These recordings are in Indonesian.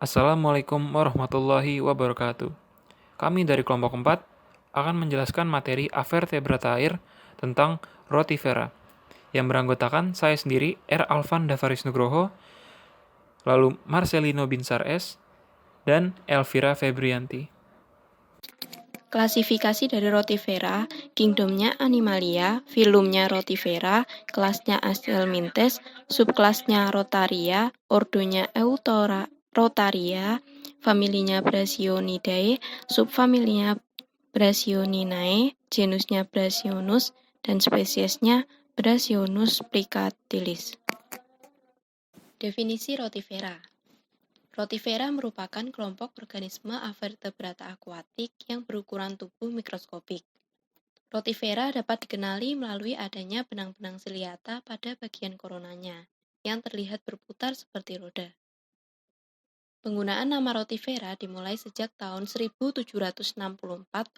Assalamualaikum warahmatullahi wabarakatuh. Kami dari kelompok 4 akan menjelaskan materi Avertebrata air tentang Rotifera yang beranggotakan saya sendiri, R. Alvan Davaris Nugroho, lalu Marcelino Binsar S, dan Elvira Febrianti. Klasifikasi dari Rotifera, kingdomnya Animalia, filumnya Rotifera, kelasnya Aschelmintes, subkelasnya Rotaria, ordonya Rotaria, familinya Brachionidae, subfamilinya Brachioninae, genusnya Brachionus, dan spesiesnya Brachionus plicatilis. Definisi Rotifera. Rotifera merupakan kelompok organisme avertebrata akuatik yang berukuran tubuh mikroskopik. Rotifera dapat dikenali melalui adanya benang-benang siliata pada bagian koronanya, yang terlihat berputar seperti roda. Penggunaan nama Rotifera dimulai sejak tahun 1764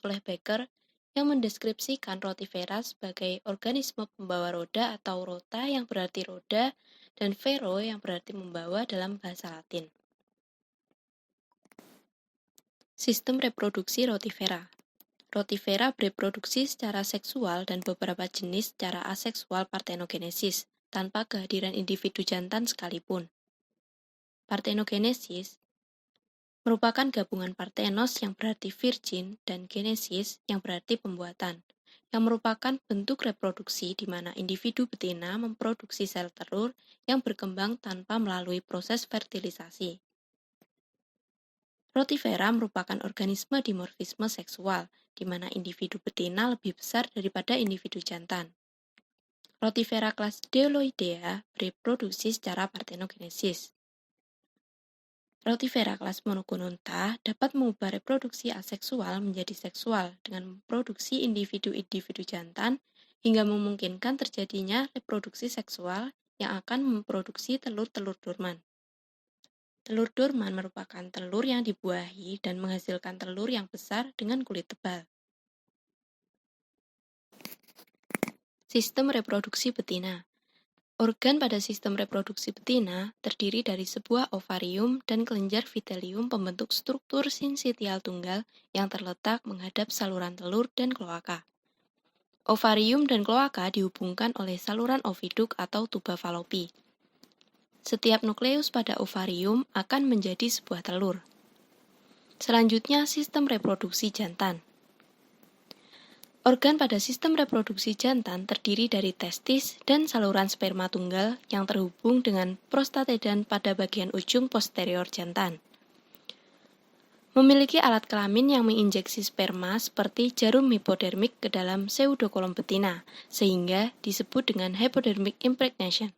oleh Becker yang mendeskripsikan Rotifera sebagai organisme pembawa roda atau rota yang berarti roda dan vero yang berarti membawa dalam bahasa Latin. Sistem reproduksi Rotifera. Rotifera bereproduksi secara seksual dan beberapa jenis secara aseksual partenogenesis, tanpa kehadiran individu jantan sekalipun. Partenogenesis merupakan gabungan partenos yang berarti virgin dan genesis yang berarti pembuatan, yang merupakan bentuk reproduksi di mana individu betina memproduksi sel telur yang berkembang tanpa melalui proses fertilisasi. Rotifera merupakan organisme dimorfisme seksual, di mana individu betina lebih besar daripada individu jantan. Rotifera kelas Deloidea bereproduksi secara partenogenesis. Rotifera kelas Monogononta dapat mengubah reproduksi aseksual menjadi seksual dengan memproduksi individu-individu jantan hingga memungkinkan terjadinya reproduksi seksual yang akan memproduksi telur-telur dorman. Telur dorman merupakan telur yang dibuahi dan menghasilkan telur yang besar dengan kulit tebal. Sistem reproduksi betina. Organ pada sistem reproduksi betina terdiri dari sebuah ovarium dan kelenjar vitelium pembentuk struktur sinsitial tunggal yang terletak menghadap saluran telur dan kloaka. Ovarium dan kloaka dihubungkan oleh saluran oviduk atau tuba falopi. Setiap nukleus pada ovarium akan menjadi sebuah telur. Selanjutnya, sistem reproduksi jantan. Organ pada sistem reproduksi jantan terdiri dari testis dan saluran sperma tunggal yang terhubung dengan prostatedan pada bagian ujung posterior jantan. Memiliki alat kelamin yang menginjeksi sperma seperti jarum hipodermik ke dalam pseudokolom betina, sehingga disebut dengan hypodermic impregnation.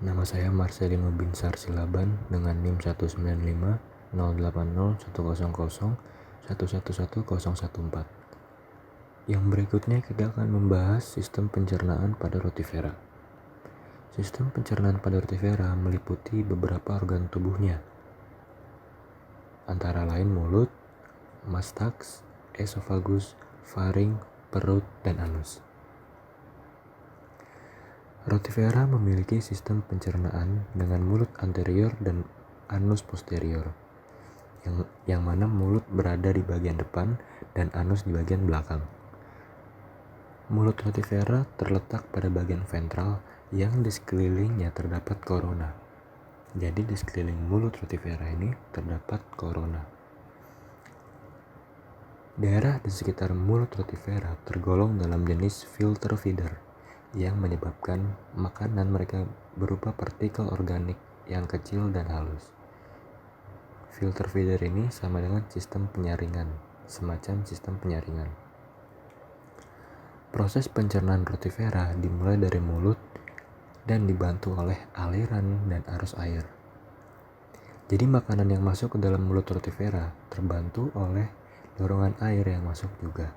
Nama saya Marcelino Binsar Silaban dengan NIM 195 080 100 111014. Yang berikutnya kita akan membahas sistem pencernaan pada Rotifera. Sistem pencernaan pada Rotifera meliputi beberapa organ tubuhnya, antara lain mulut, mastaks, esofagus, faring, perut, dan anus. Rotifera memiliki sistem pencernaan dengan mulut anterior dan anus posterior, yang mana mulut berada di bagian depan dan anus di bagian belakang. Mulut Rotifera terletak pada bagian ventral yang di sekelilingnya terdapat korona. Jadi di sekeliling mulut Rotifera ini terdapat korona. Daerah di sekitar mulut Rotifera tergolong dalam jenis filter feeder, yang menyebabkan makanan mereka berupa partikel organik yang kecil dan halus. Filter feeder ini sama dengan sistem penyaringan, semacam sistem penyaringan. Proses pencernaan Rotifera dimulai dari mulut dan dibantu oleh aliran dan arus air. Jadi makanan yang masuk ke dalam mulut Rotifera terbantu oleh dorongan air yang masuk juga.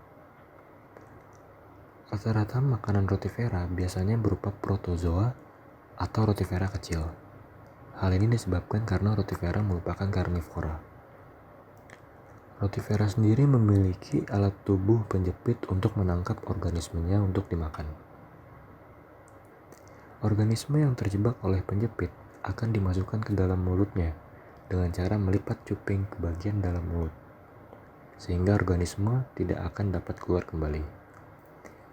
Rata-rata makanan Rotifera biasanya berupa protozoa atau Rotifera kecil. Hal ini disebabkan karena Rotifera merupakan karnivora. Rotifera sendiri memiliki alat tubuh penjepit untuk menangkap organismenya untuk dimakan. Organisme yang terjebak oleh penjepit akan dimasukkan ke dalam mulutnya dengan cara melipat cuping ke bagian dalam mulut, sehingga organisme tidak akan dapat keluar kembali.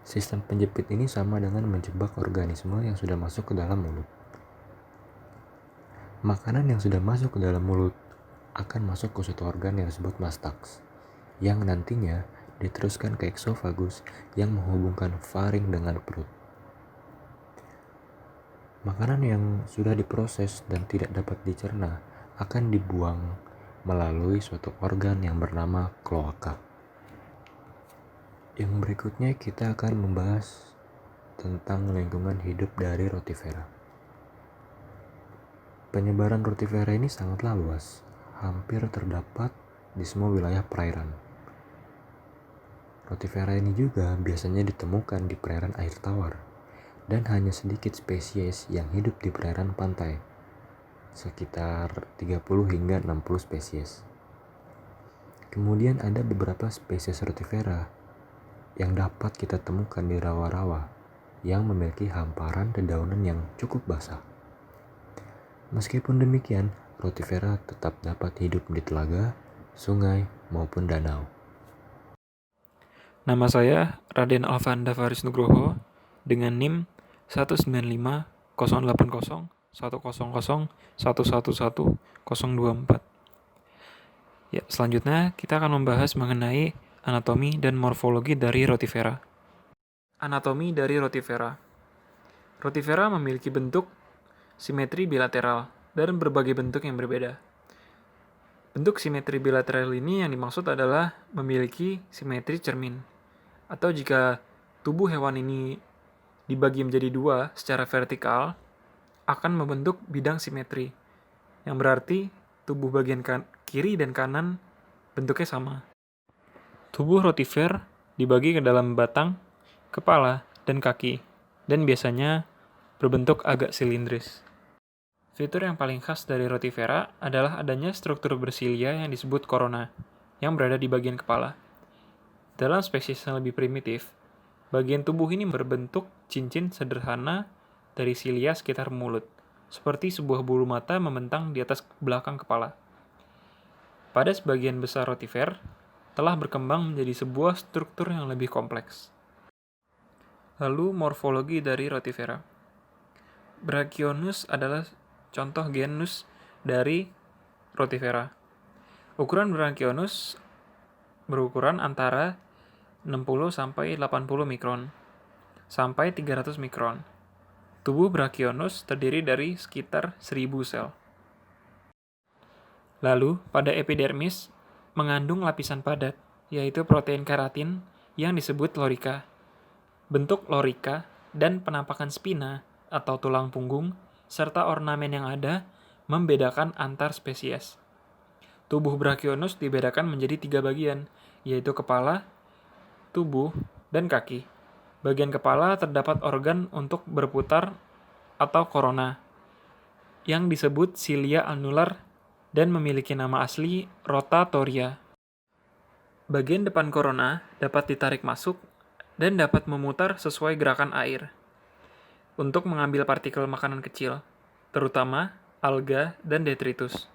Sistem penjepit ini sama dengan menjebak organisme yang sudah masuk ke dalam mulut. Makanan yang sudah masuk ke dalam mulut akan masuk ke suatu organ yang disebut mastaks, yang nantinya diteruskan ke eksofagus yang menghubungkan faring dengan perut. Makanan yang sudah diproses dan tidak dapat dicerna akan dibuang melalui suatu organ yang bernama kloaka. Yang berikutnya kita akan membahas tentang lingkungan hidup dari rotifera. Penyebaran rotifera ini sangatlah luas, hampir terdapat di semua wilayah perairan. Rotifera ini juga biasanya ditemukan di perairan air tawar, dan hanya sedikit spesies yang hidup di perairan pantai, sekitar 30 hingga 60 spesies. Kemudian ada beberapa spesies rotifera yang dapat kita temukan di rawa-rawa yang memiliki hamparan dedaunan yang cukup basah. Meskipun demikian, rotifera tetap dapat hidup di telaga, sungai, maupun danau. Nama saya Raden Alfanda Faris Nugroho dengan NIM 195080100111024. Ya, selanjutnya kita akan membahas mengenai anatomi dan morfologi dari rotifera. Anatomi dari rotifera. Rotifera memiliki bentuk simetri bilateral dan berbagai bentuk yang berbeda. Bentuk simetri bilateral ini yang dimaksud adalah memiliki simetri cermin. Atau jika tubuh hewan ini dibagi menjadi dua secara vertikal, akan membentuk bidang simetri, yang berarti tubuh bagian kiri dan kanan bentuknya sama. Tubuh rotifer dibagi ke dalam batang, kepala, dan kaki, dan biasanya berbentuk agak silindris. Fitur yang paling khas dari rotifera adalah adanya struktur bersilia yang disebut korona, yang berada di bagian kepala. Dalam spesies yang lebih primitif, bagian tubuh ini berbentuk cincin sederhana dari silia sekitar mulut, seperti sebuah bulu mata membentang di atas belakang kepala. Pada sebagian besar rotifer, telah berkembang menjadi sebuah struktur yang lebih kompleks. Lalu morfologi dari rotifera. Brachionus adalah contoh genus dari rotifera. Ukuran Brachionus berukuran antara 60 sampai 80 mikron sampai 300 mikron. Tubuh Brachionus terdiri dari sekitar 1000 sel. Lalu, pada epidermis mengandung lapisan padat, yaitu protein keratin yang disebut lorika. Bentuk lorika dan penampakan spina atau tulang punggung serta ornamen yang ada membedakan antar spesies. Tubuh Brachionus dibedakan menjadi 3 bagian, yaitu kepala, tubuh, dan kaki. Bagian kepala terdapat organ untuk berputar atau korona, yang disebut cilia annular dan memiliki nama asli rotatoria. Bagian depan korona dapat ditarik masuk dan dapat memutar sesuai gerakan air untuk mengambil partikel makanan kecil, terutama alga dan detritus,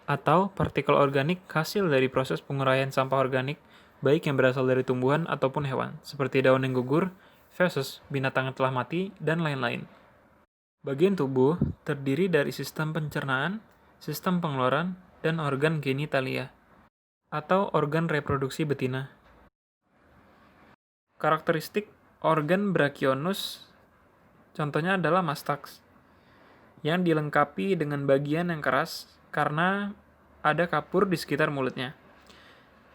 atau partikel organik hasil dari proses penguraian sampah organik, baik yang berasal dari tumbuhan ataupun hewan, seperti daun yang gugur, feses, binatang yang telah mati, dan lain-lain. Bagian tubuh terdiri dari sistem pencernaan, sistem pengeluaran, dan organ genitalia, atau organ reproduksi betina. Karakteristik organ Brachionus contohnya adalah mastaks, yang dilengkapi dengan bagian yang keras karena ada kapur di sekitar mulutnya,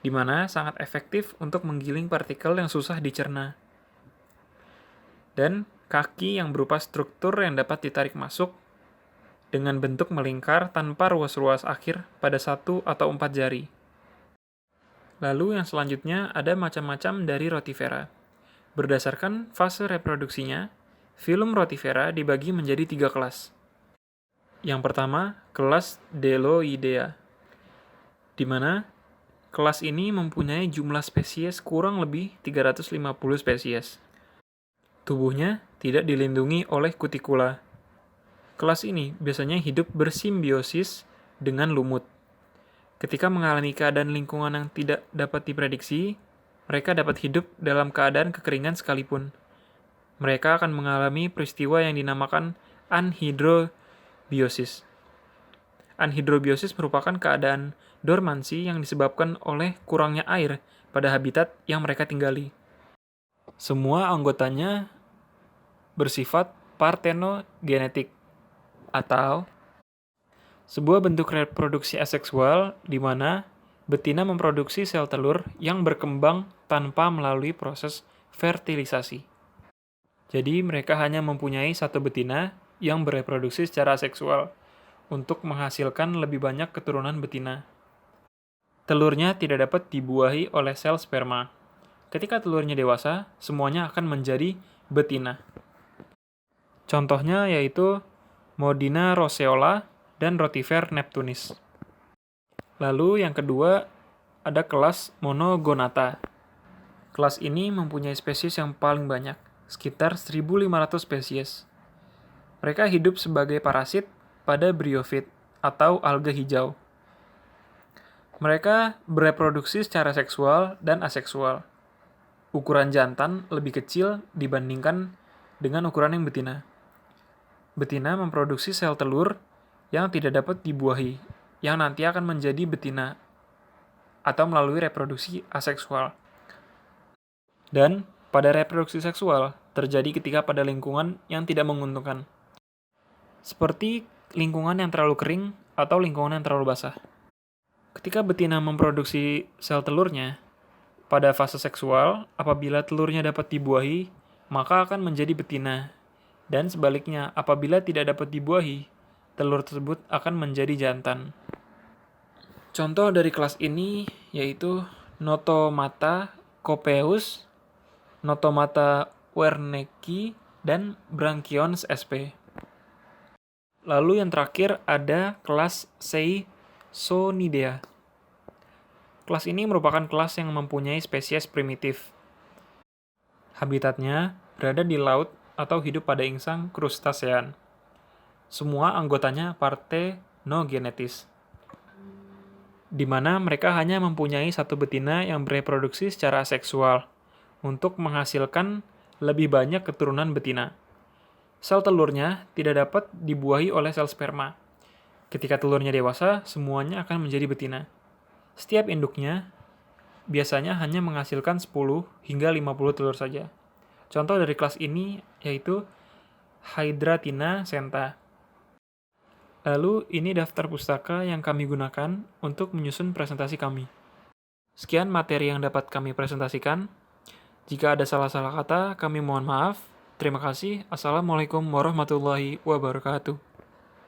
di mana sangat efektif untuk menggiling partikel yang susah dicerna. Dan kaki yang berupa struktur yang dapat ditarik masuk dengan bentuk melingkar tanpa ruas-ruas akhir pada 1 atau 4 jari. Lalu yang selanjutnya ada macam-macam dari rotifera. Berdasarkan fase reproduksinya, filum rotifera dibagi menjadi 3 kelas. Yang pertama, kelas Deloidea, di mana kelas ini mempunyai jumlah spesies kurang lebih 350 spesies. Tubuhnya tidak dilindungi oleh kutikula. Kelas ini biasanya hidup bersimbiosis dengan lumut. Ketika mengalami keadaan lingkungan yang tidak dapat diprediksi, mereka dapat hidup dalam keadaan kekeringan sekalipun. Mereka akan mengalami peristiwa yang dinamakan anhidrobiosis. Anhidrobiosis merupakan keadaan dormansi yang disebabkan oleh kurangnya air pada habitat yang mereka tinggali. Semua anggotanya bersifat partenogenetik atau sebuah bentuk reproduksi aseksual di mana betina memproduksi sel telur yang berkembang tanpa melalui proses fertilisasi. Jadi mereka hanya mempunyai satu betina yang bereproduksi secara aseksual untuk menghasilkan lebih banyak keturunan betina. Telurnya tidak dapat dibuahi oleh sel sperma. Ketika telurnya dewasa, semuanya akan menjadi betina. Contohnya yaitu Modina roseola dan Rotifer neptunis. Lalu yang kedua ada kelas Monogonata. Kelas ini mempunyai spesies yang paling banyak, sekitar 1.500 spesies. Mereka hidup sebagai parasit pada bryofit atau alga hijau. Mereka bereproduksi secara seksual dan aseksual. Ukuran jantan lebih kecil dibandingkan dengan ukuran yang betina. Betina memproduksi sel telur yang tidak dapat dibuahi, yang nanti akan menjadi betina atau melalui reproduksi aseksual. Dan pada reproduksi seksual terjadi ketika pada lingkungan yang tidak menguntungkan, seperti lingkungan yang terlalu kering atau lingkungan yang terlalu basah. Ketika betina memproduksi sel telurnya pada fase seksual, apabila telurnya dapat dibuahi, maka akan menjadi betina. Dan sebaliknya, apabila tidak dapat dibuahi, telur tersebut akan menjadi jantan. Contoh dari kelas ini yaitu Notomata copeus, Notomata wernicki, dan Branchions sp. Lalu yang terakhir ada kelas Seisonidea. Kelas ini merupakan kelas yang mempunyai spesies primitif. Habitatnya berada di laut atau hidup pada insang krustasean. Semua anggotanya partenogenetis, di mana mereka hanya mempunyai satu betina yang bereproduksi secara seksual untuk menghasilkan lebih banyak keturunan betina. Sel telurnya tidak dapat dibuahi oleh sel sperma. Ketika telurnya dewasa, semuanya akan menjadi betina. Setiap induknya biasanya hanya menghasilkan 10 hingga 50 telur saja. Contoh dari kelas ini yaitu Hydratina senta. Lalu ini daftar pustaka yang kami gunakan untuk menyusun presentasi kami. Sekian materi yang dapat kami presentasikan. Jika ada salah-salah kata, kami mohon maaf. Terima kasih. Assalamualaikum warahmatullahi wabarakatuh.